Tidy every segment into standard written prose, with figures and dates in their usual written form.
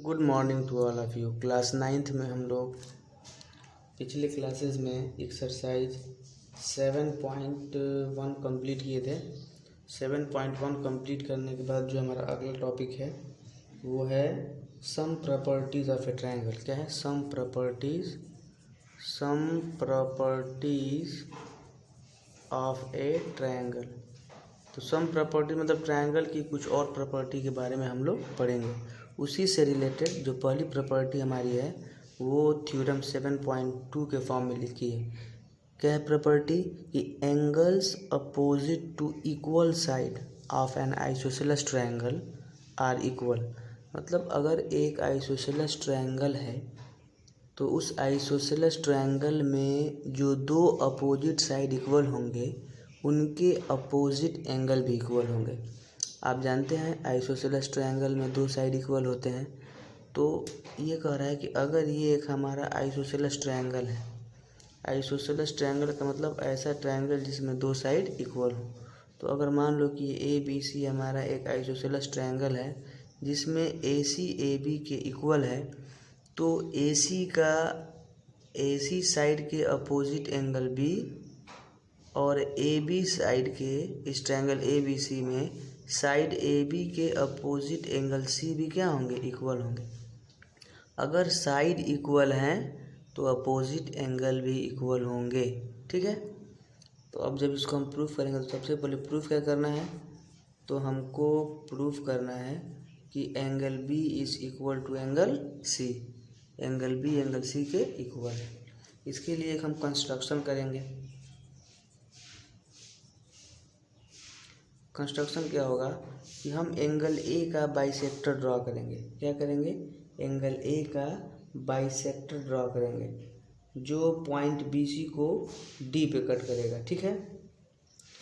Good morning to all of you. Class 9th में हम लोग पिछले क्लासेस में एक्सरसाइज 7.1 कंप्लीट किए थे। 7.1 कंप्लीट करने के बाद जो हमारा अगला टॉपिक है वो है सम प्रॉपर्टीज़ ऑफ ए ट्रायंगल। क्या है? सम प्रॉपर्टीज़ ऑफ ए ट्रायंगल। तो सम प्रॉपर्टी मतलब ट्रायंगल की कुछ और प्रॉपर्टी के बारे में हम लोग पढ़ेंगे। उसी से रिलेटेड जो पहली प्रॉपर्टी हमारी है वो थ्योरम 7.2 के फॉर्म में लिखी है। क्या है प्रॉपर्टी? कि angles opposite to equal side of an isosceles triangle are equal. मतलब अगर एक आइसोसेलेस ट्रायंगल है तो उस आइसोसेलेस ट्रायंगल में जो दो अपोजिट साइड इक्वल होंगे उनके अपोजिट एंगल भी इक्वल होंगे। आप जानते हैं आइसोसेलेस ट्रायंगल में दो साइड इक्वल होते हैं। तो ये कह रहा है कि अगर ये एक हमारा आइसोसेलेस ट्रायंगल है, आइसोसेलेस ट्रायंगल का मतलब ऐसा ट्रायंगल जिसमें दो साइड इक्वल हो। तो अगर मान लो कि ये ABC हमारा एक आइसोसेलेस ट्रायंगल है जिसमें AC AB के इक्वल है, तो AC साइड के अपोजिट एंगल B और AB साइड के इस ट्रायंगल ABC में साइड AB के अपोजिट एंगल C भी क्या होंगे? इक्वल होंगे। अगर साइड इक्वल हैं तो अपोजिट एंगल भी इक्वल होंगे। ठीक है। तो अब जब इसको हम प्रूफ करेंगे तो सबसे पहले प्रूफ क्या करना है? तो हमको प्रूफ करना है कि angle B is equal to angle C। Angle B angle C के इक्वल है। इसके लिए एक हम कंस्ट्रक्शन करेंगे। कंस्ट्रक्शन क्या होगा कि हम एंगल A का बाइसेक्टर ड्रॉ करेंगे। क्या करेंगे? एंगल A का बाइसेक्टर ड्रॉ करेंगे जो पॉइंट BC को D पे कट करेगा। ठीक है।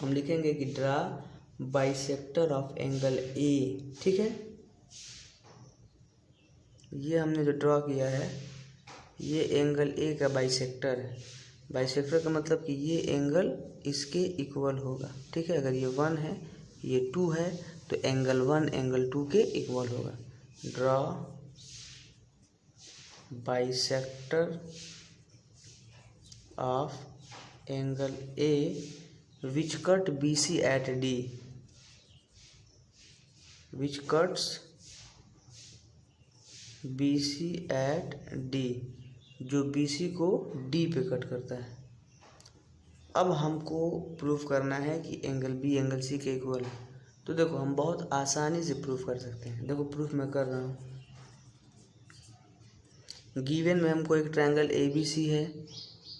हम लिखेंगे कि draw bisector of angle A। ठीक है। ये हमने जो ड्रॉ किया है ये एंगल A का बाइसेक्टर है। बाइसेक्टर का मतलब कि ये एंगल इसके इक्वल होगा। ठीक है। अगर ये 1 है ये 2 है तो एंगल 1 एंगल 2 के इक्वल होगा। Draw bisector of angle A which cut BC at D, which cuts BC at D, जो BC को D पे कट करता है। अब हमको प्रूफ करना है कि एंगल B एंगल C के इक्वल है। तो देखो हम बहुत आसानी से प्रूफ कर सकते हैं। देखो प्रूफ मैं कर रहा हूँ। गिवन में हमको एक ट्रायंगल ABC है।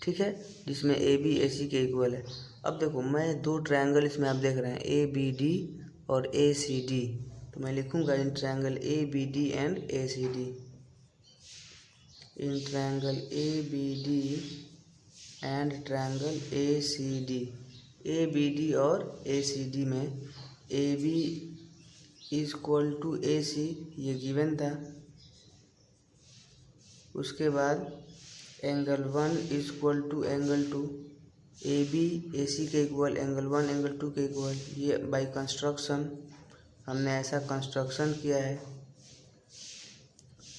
ठीक है। जिसमें AB AC के इक्वल है। अब देखो मैं दो ट्रायंगल इसमें आप देख रहे हैं ABD और ACD। तो मैं लिखूँगा in triangle ABD and ACD। In triangle ABD and triangle ACD। ABD और ACD में AB इक्वल टू AC ये गिवन था। उसके बाद angle 1 equal to angle 2। AB AC के इक्वल, एंगल 1 एंगल 2 के इक्वल। ये बाय कंस्ट्रक्शन हमने ऐसा कंस्ट्रक्शन किया है।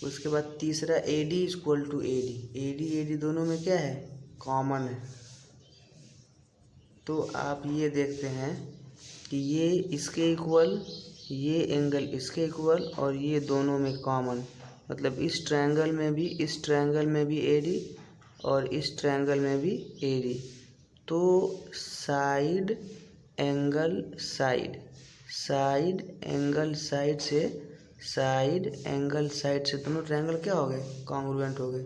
उसके बाद तीसरा AD इक्वल टू AD दोनों में क्या है? कॉमन है। तो आप ये देखते हैं कि ये इसके इक्वल, ये एंगल इसके इक्वल और ये दोनों में कॉमन। मतलब इस ट्रायंगल में भी, इस ट्रायंगल में भी AD और इस ट्रायंगल में भी AD। तो साइड एंगल साइड से दोनों ट्रायंगल क्या हो गए? कॉन्ग्रुएंट हो गए।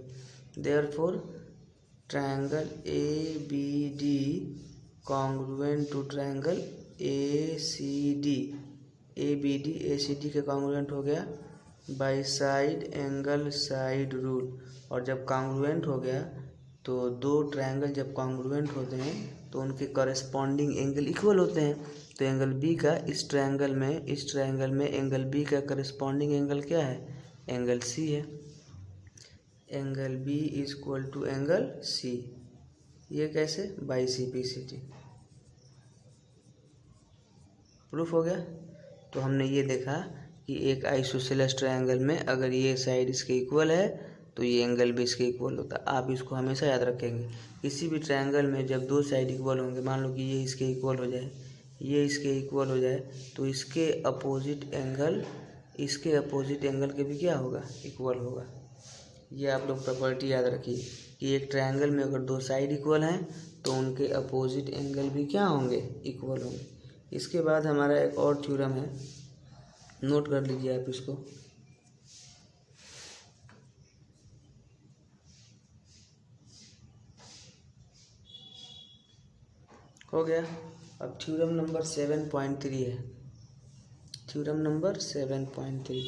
Therefore triangle ABD congruent to triangle ACD। ABD ACD के कॉन्ग्रुएंट हो गया by side angle side rule. और जब कॉन्ग्रुएंट हो गया तो दो ट्रायंगल जब कॉन्ग्रुएंट होते हैं तो उनके कॉरेस्पॉन्डिंग एंगल इक्वल होते हैं। तो एंगल B का इस ट्रायंगल में एंगल B का कॉरेस्पॉन्डिंग एंगल क्या है? एंगल C है। Angle B is equal to angle C। ये कैसे? By CPCT। प्रूफ हो गया। तो हमने ये देखा कि एक आइसोसेलेस ट्रायंगल में अगर ये साइड इसके इक्वल है तो ये एंगल भी इसके इक्वल होता है। आप इसको हमेशा याद रखेंगे। किसी भी ट्रायंगल में जब दो साइड इक्वल होंगे, मान लो कि ये इसके इक्वल हो जाए, ये इसके इक्वल हो जाए, तो इसके अपोजिट एंगल के भी क्या होगा, इक्वल होगा। ये आप लोग प्रॉपर्टी याद रखिए कि एक ट्रायंगल में अगर दो साइड इक्वल हैं तो उनके अपोजिट एंगल भी क्या होंगे, इक्वल होंगे। इसके बाद हमारा एक और थ्योरम है, नोट कर लीजिए आप इसको। हो गया। अब थ्योरम नंबर 7.3 है, थ्योरम नंबर 7.3।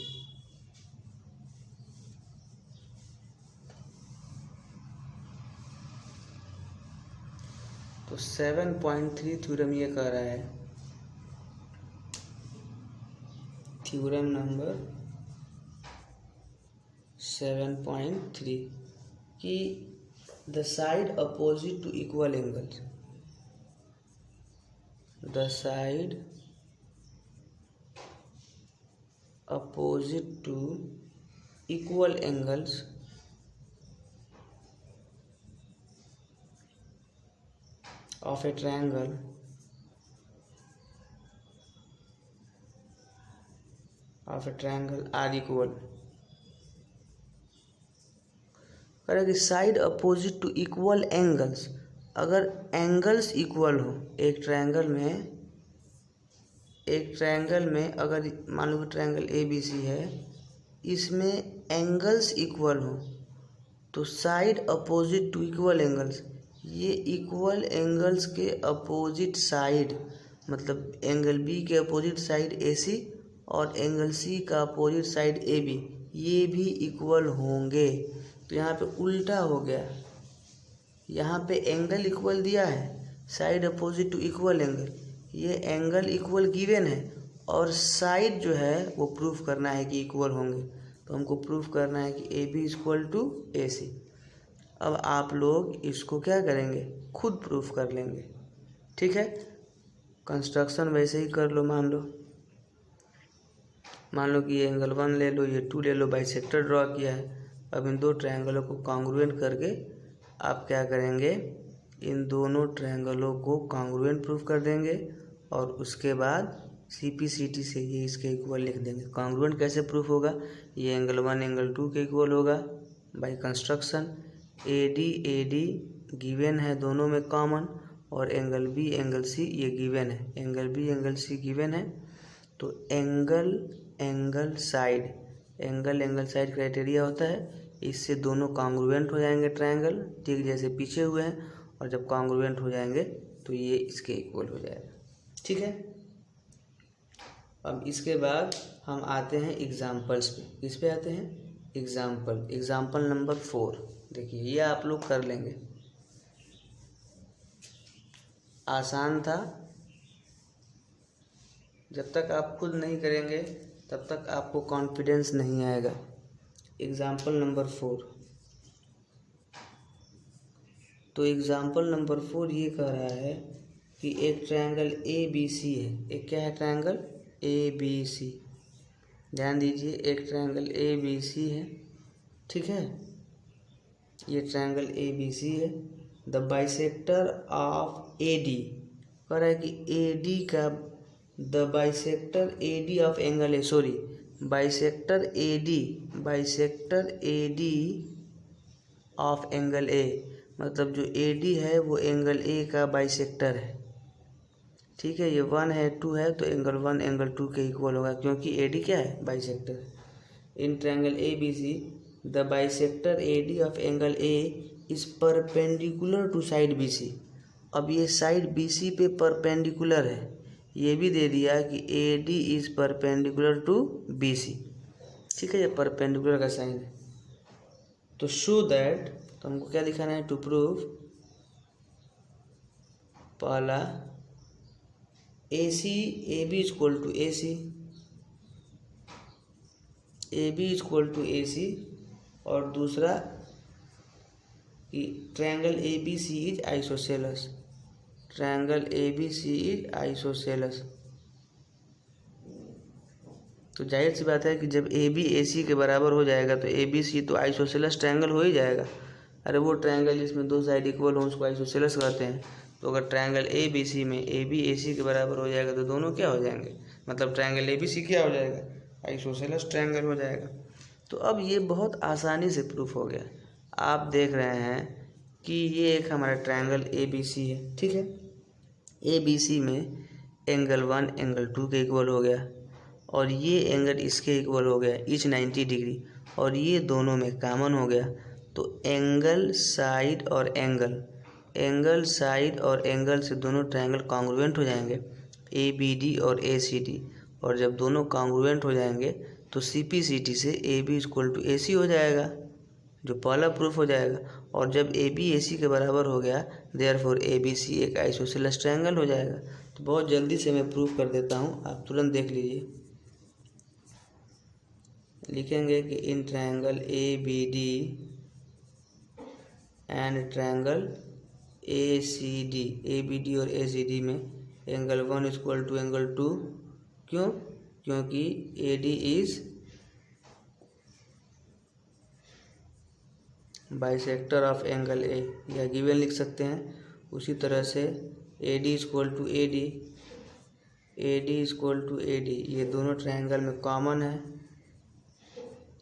तो 7.3 थ्योरम ये कह रहा है, थ्योरम नंबर 7.3 कि the side opposite to equal angles, the side opposite to equal angles of a triangle are equal। करें कि side opposite to equal angles, अगर एंगल्स इक्वल हो एक ट्रायंगल में अगर मान लो कि ट्रायंगल ABC है, इसमें एंगल्स इक्वल हो तो side opposite to equal angles, ये इक्वल एंगल्स के अपोजिट साइड, मतलब एंगल B के अपोजिट साइड AC और एंगल C का अपोजिट साइड AB, ये भी इक्वल होंगे। तो यहाँ पे उल्टा हो गया, यहाँ पे एंगल इक्वल दिया है, side opposite to equal angle, ये एंगल इक्वल गिवन है और साइड जो है वो प्रूफ करना है कि इक्वल होंगे। तो हमको प्रूफ करना है कि AB इक्वल टू AC। अब आप लोग इसको क्या करेंगे, खुद प्रूफ कर लेंगे, ठीक है। कंस्ट्रक्शन वैसे ही कर लो। मान लो कि ये एंगल 1 ले लो, ये 2 ले लो, बाइसेक्टर ड्रॉ किया है। अब इन दो ट्रायंगलों को कॉन्ग्रुएंट करके आप क्या करेंगे, इन दोनों ट्रायंगलों को कॉन्ग्रुएंट प्रूफ कर देंगे और उसके बाद CP/CT से ये इसके इक्वल लिख देंगे। कॉन्ग्रुएंट कैसे प्रूफ होगा, ये एंगल 1 एंगल 2 के इक्वल होगा बाय कंस्ट्रक्शन। AD गिवन है दोनों में कॉमन, और एंगल B एंगल C ये गिवन है, angle B angle C given है। तो एंगल साइड क्राइटेरिया होता है, इससे दोनों कॉन्ग्रुएंट हो जाएंगे ट्रायंगल, ठीक जैसे पीछे हुए हैं, और जब कॉन्ग्रुएंट हो जाएंगे तो ये इसके इक्वल हो जाएगा, ठीक है। अब इसके बाद हम आते हैं एग्जाम्पल्स पे। किस पे आते हैं, एग्जाम्पल नंबर 4। देखिए ये आप लोग कर लेंगे, आसान था। जब तक आप खुद नहीं करेंगे तब तक आपको कॉन्फिडेंस नहीं आएगा। Example number 4। तो एग्जाम्पल नंबर 4 ये कह रहा है कि एक ट्रायंगल ABC है। एक क्या है, ट्रायंगल ABC। ध्यान दीजिए, एक ट्रायंगल ABC है, ठीक है। ये ट्रायंगल ABC है। द बाइसेक्टर ऑफ AD कह रहा है कि AD का, the bisector AD of angle A, sorry bisector AD of angle A, मतलब जो AD है वो एंगल A का बाइसेक्टर है, ठीक है। ये 1 है 2 है तो एंगल 1 एंगल 2 के इक्वल होगा, क्योंकि AD क्या है, bisector. In triangle ABC the bisector AD of angle A is perpendicular to side BC। अब ये साइड BC पे परपेंडिकुलर है, ये भी दे दिया कि AD is perpendicular to BC, ठीक है। ये परपेंडिकुलर का साइन है। तो शो दैट, तो हमको क्या दिखाना है, टू प्रूव, पहला AB इक्वल टू AC, और दूसरा कि triangle ABC is isosceles, triangle ABC is isosceles. तो जाहिर सी बात है कि जब ए बी ए सी के बराबर हो जाएगा तो ए बी सी तो आइसोसेलेस ट्रायंगल हो ही जाएगा। अरे वो ट्रायंगल जिसमें दो साइड इक्वल हो उसको आइसोसेलेस कहते हैं। तो अगर ट्रायंगल ए बी सी में ए बी ए सी के बराबर हो जाएगा तो दोनों क्या हो जाएंगे, मतलब ट्रायंगल ए बी सी क्या हो जाएगा, आइसोसेलेस ट्रायंगल हो जाएगा। तो अब ये बहुत आसानी से प्रूफ हो गया। आप देख रहे हैं कि ये एक हमारा ट्रायंगल ए बी सी है, ठीक है। ए बी सी में एंगल 1 एंगल 2 के इक्वल हो गया और ये एंगल इसके इक्वल हो गया, ईच 90 डिग्री, और ये दोनों में कॉमन हो गया। तो एंगल साइड और एंगल साइड और एंगल से दोनों ट्रायंगल कॉन्ग्रुएंट हो जाएंगे, ए बी डी और ए सी डी। और जब दोनों कॉन्ग्रुएंट हो जाएंगे तो सी पी सी टी से ए बी इक्वल टू ए सी हो जाएगा, जो पहला प्रूफ हो जाएगा। और जब ए बी ए सी के बराबर हो गया देयरफॉर ए बी सी एक आइसोसेलेस ट्रायंगल हो जाएगा। तो बहुत जल्दी से मैं प्रूफ कर देता हूँ, आप तुरंत देख लीजिए। लिखेंगे कि in triangle A B D and triangle A C D, A B D और ए सी डी में एंगल 1 इक्वल टू एंगल 2, क्यों, क्योंकि A D is bisector of angle A, या गिवन लिख सकते हैं। उसी तरह से A D equal to A D, A D equal to A D, ये दोनों ट्रायंगल में कॉमन है।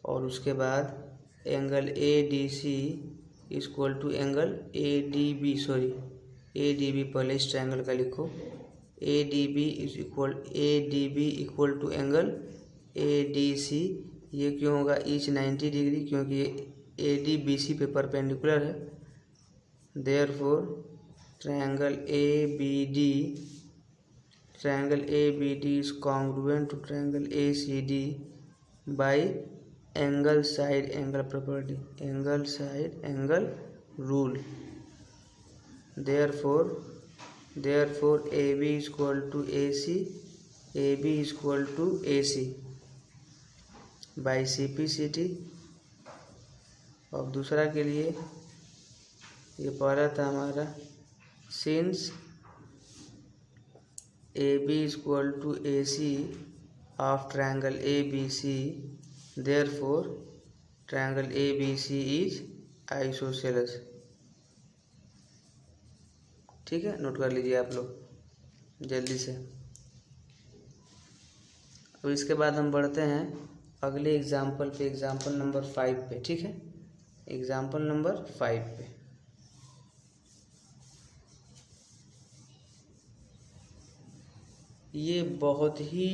और उसके बाद angle A D C equal to angle A D B, sorry A D B पहले इस ट्रायंगल का लिखो, A D B equal to angle A D C. ये क्यों होगा ईच 90 डिग्री, क्योंकि ए डी बी सी पे परपेंडिकुलर है। Therefore triangle A B D is congruent to triangle A C D by angle side angle property, angle side angle rule. Therefore A B equal to A C, A B equal to A C by C P C T. और दूसरा के लिए ये पहला था हमारा, since A B equal to A C of triangle A B C, therefore triangle A B C is isosceles. ठीक है, नोट कर लीजिए आप लोग जल्दी से। अब इसके बाद हम बढ़ते हैं अगले एग्जाम्पल पे, एग्जाम्पल नंबर 5 पे, ठीक है, एग्जाम्पल नंबर 5 पे। ये बहुत ही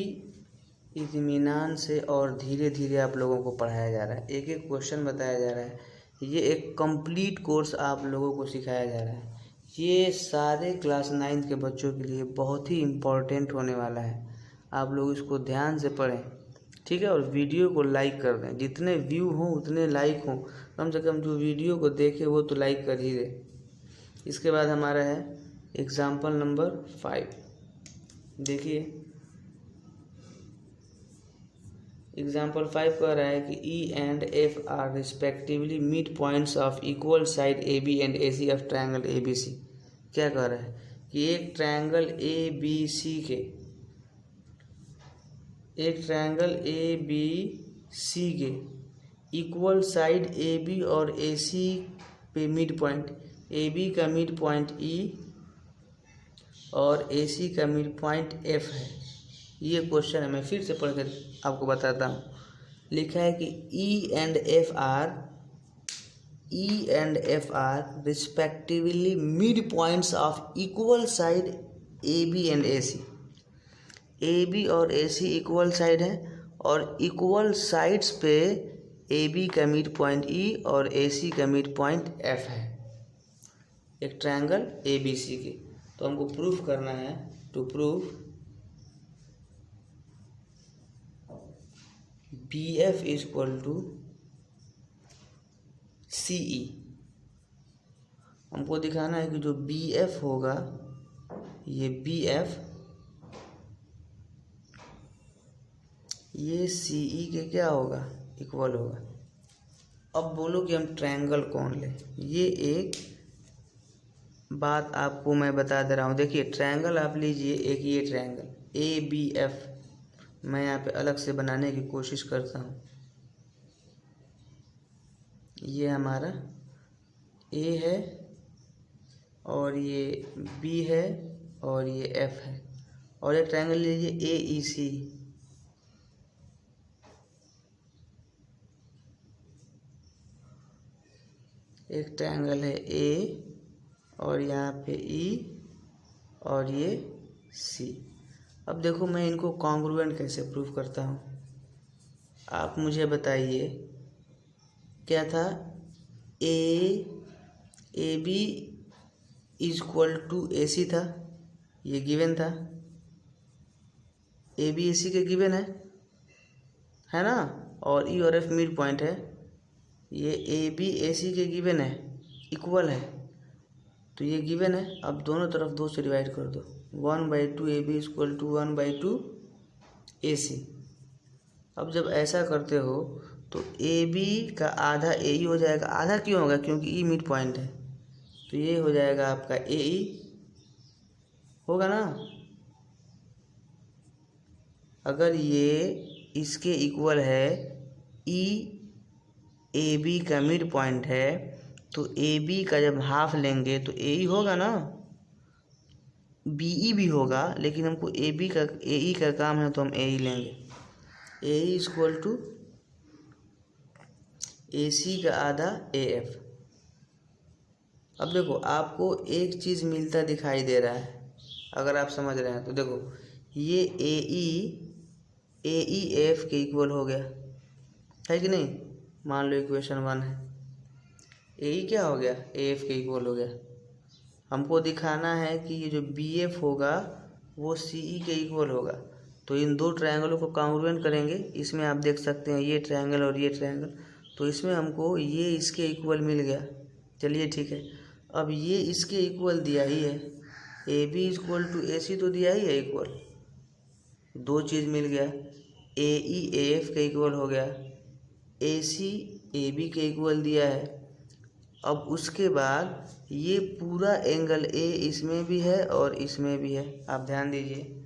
इत्मीनान से और धीरे धीरे आप लोगों को पढ़ाया जा रहा है, एक एक क्वेश्चन बताया जा रहा है। ये एक कंप्लीट कोर्स आप लोगों को सिखाया जा रहा है। ये सारे क्लास 9 के बच्चों के लिए बहुत ही इम्पोर्टेंट होने वाला है। आप लोग इसको ध्यान से पढ़ें, ठीक है, और वीडियो को लाइक कर दें। जितने व्यू हों उतने लाइक हों, कम से कम जो वीडियो को देखे वो तो लाइक कर ही दे। इसके बाद हमारा है एग्जाम्पल नंबर 5। देखिए एग्जाम्पल 5 कह रहा है कि E and F are respectively mid points of equal side A B and A C of triangle A B C. क्या कह रहा है कि एक ट्रायंगल ए बी सी के इक्वल साइड ए बी और ए सी पे मिड पॉइंट, ए बी का मिड पॉइंट ई और ए सी का मिड पॉइंट एफ है। ये क्वेश्चन है, मैं फिर से पढ़ कर आपको बताता हूँ। लिखा है कि E and F are respectively mid points of equal side A B and A C. A B और ए सी इक्वल साइड है और इक्वल साइड्स पे ए बी का मिड पॉइंट ई और ए सी का मिड पॉइंट एफ है, एक triangle A B सी के। तो हमको प्रूफ करना है, to prove B F is equal to C E. हमको दिखाना है कि जो बी एफ होगा, ये बी एफ ये सी ई के क्या होगा, इक्वल होगा। अब बोलो कि हम ट्रायंगल कौन लें। ये एक बात आपको मैं बता दे रहा हूँ। देखिए ट्रायंगल आप लीजिए, एक ये ट्रायंगल ए बी एफ, मैं यहाँ पे अलग से बनाने की कोशिश करता हूँ। ये हमारा ए है और ये बी है और ये एफ है, और एक ट्रायंगल लीजिए ए ई सी। एक ट्रायंगल है ए और यहाँ पे ई और ये सी। अब देखो मैं इनको कॉन्ग्रुएंट कैसे प्रूव करता हूँ, आप मुझे बताइए। क्या था, A B is equal to A C था, ये गिवन था। ए बी ए सी के गिवन है ना, और ई और एफ मिड पॉइंट है। ये ए बी ए सी के गिवन है, इक्वल है, तो ये गिवन है। अब दोनों तरफ 2 से डिवाइड कर दो, 1/2 ए बी इक्वल टू 1/2 ए सी। अब जब ऐसा करते हो तो ए बी का आधा ए ई हो जाएगा। आधा क्यों होगा, क्योंकि ई मिड पॉइंट है, तो ये हो जाएगा आपका ए ई, होगा ना। अगर ये इसके इक्वल है, ई ए बी का मिड पॉइंट है, तो ए बी का जब हाफ लेंगे तो ए ई होगा ना, बी ई भी होगा, लेकिन हमको ए बी का ए ई का काम है तो हम ए ई लेंगे। ए ई इक्वल टू ए सी का आधा ए एफ। अब देखो आपको एक चीज़ मिलता दिखाई दे रहा है, अगर आप समझ रहे हैं तो देखो, ये ए ई एफ के इक्वल हो गया है कि नहीं। मान लो इक्वेशन 1 है, ए ई क्या हो गया, ए एफ के इक्वल हो गया। हमको दिखाना है कि ये जो बी एफ होगा वो सी ई के इक्वल होगा, तो इन 2 ट्रायंगलों को कॉन्ग्रुएंट करेंगे। इसमें आप देख सकते हैं ये ट्रायंगल और ये ट्रायंगल, तो इसमें हमको ये इसके इक्वल मिल गया। चलिए ठीक है, अब ये इसके इक्वल दिया ही है, ए बी इक्वल टू ए सी तो दिया ही है इक्वल, 2 चीज़ मिल गया। ए ई ए एफ के इक्वल हो गया, ए सी ए बी के इक्वल दिया है। अब उसके बाद ये पूरा एंगल ए इसमें भी है और इसमें भी है। आप ध्यान दीजिए,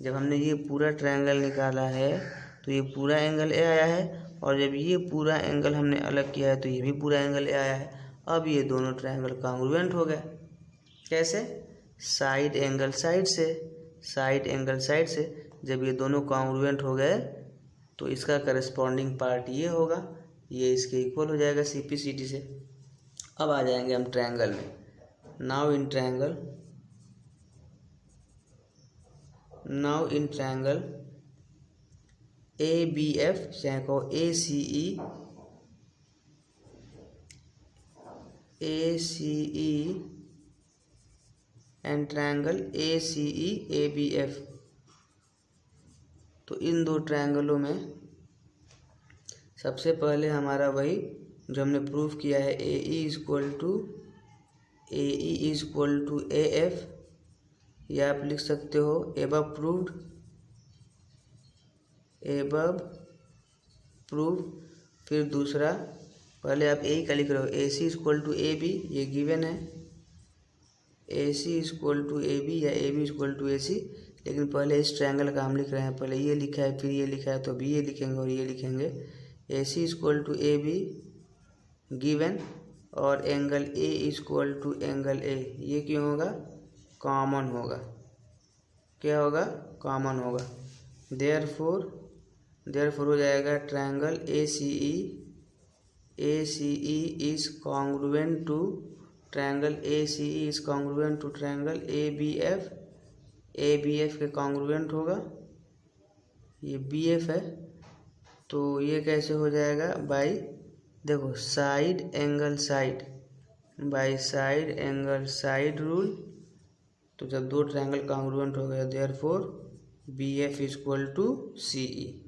जब हमने ये पूरा ट्रायंगल निकाला है तो ये पूरा एंगल ए आया है, और जब ये पूरा एंगल हमने अलग किया है तो ये भी पूरा एंगल ए आया है। अब ये दोनों ट्रायंगल कॉन्ग्रुएंट हो गए। कैसे, साइड एंगल साइड से, साइड एंगल साइड से। जब ये दोनों कॉन्ग्रुएंट हो गए तो इसका करस्पॉन्डिंग पार्ट ये होगा, ये इसके इक्वल हो जाएगा सी पी सी टी से। अब आ जाएंगे हम ट्रायंगल में। Now in triangle A B F, चाहे कहो A C E and triangle A C E A B F. तो इन 2 ट्रायंगलों में सबसे पहले हमारा वही जो हमने प्रूफ किया है, A E equal to A F, या आप लिख सकते हो एबव प्रूव। फिर दूसरा, पहले आप ए का लिख रहे हो, ए C equal to A B, ये गिवन है, ए C equal to A B या ए बी इक्वल टू ए सी। लेकिन पहले इस ट्रायंगल का हम लिख रहे हैं, पहले ये लिखा है फिर ये लिखा है, तो अभी ये लिखेंगे और ये लिखेंगे। A C equal to A B given, और angle A equal to angle A, ये क्यों होगा, कॉमन होगा। क्या होगा, कॉमन होगा। देयरफॉर हो जाएगा triangle A C E is congruent to triangle A C E is congruent to triangle A B F के कॉन्ग्रुएंट होगा। ये बी एफ है, तो ये कैसे हो जाएगा, बाई, देखो side angle side, by side angle side rule. तो जब 2 ट्रायंगल कॉन्ग्रुएंट हो गए, therefore B F equal to C E.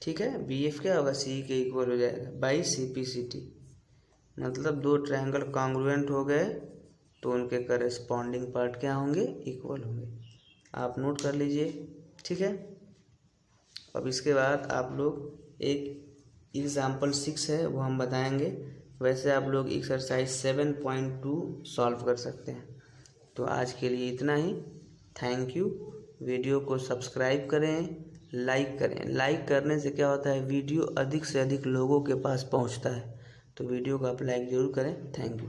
ठीक है, बी एफ क्या होगा, सी ई के इक्वल हो जाएगा by C P C T. मतलब 2 ट्रायंगल कॉन्ग्रुएंट हो गए तो उनके करस्पॉन्डिंग पार्ट क्या होंगे, इक्वल होंगे। आप नोट कर लीजिए, ठीक है। अब इसके बाद आप लोग एक एग्जाम्पल 6 है वो हम बताएंगे, वैसे आप लोग एक्सरसाइज 7.2 सॉल्व कर सकते हैं। तो आज के लिए इतना ही। थैंक यू, वीडियो को सब्सक्राइब करें, लाइक करें। लाइक करने से क्या होता है, वीडियो अधिक से अधिक लोगों के पास पहुंचता है। तो वीडियो को आप लाइक ज़रूर करें। Thank you.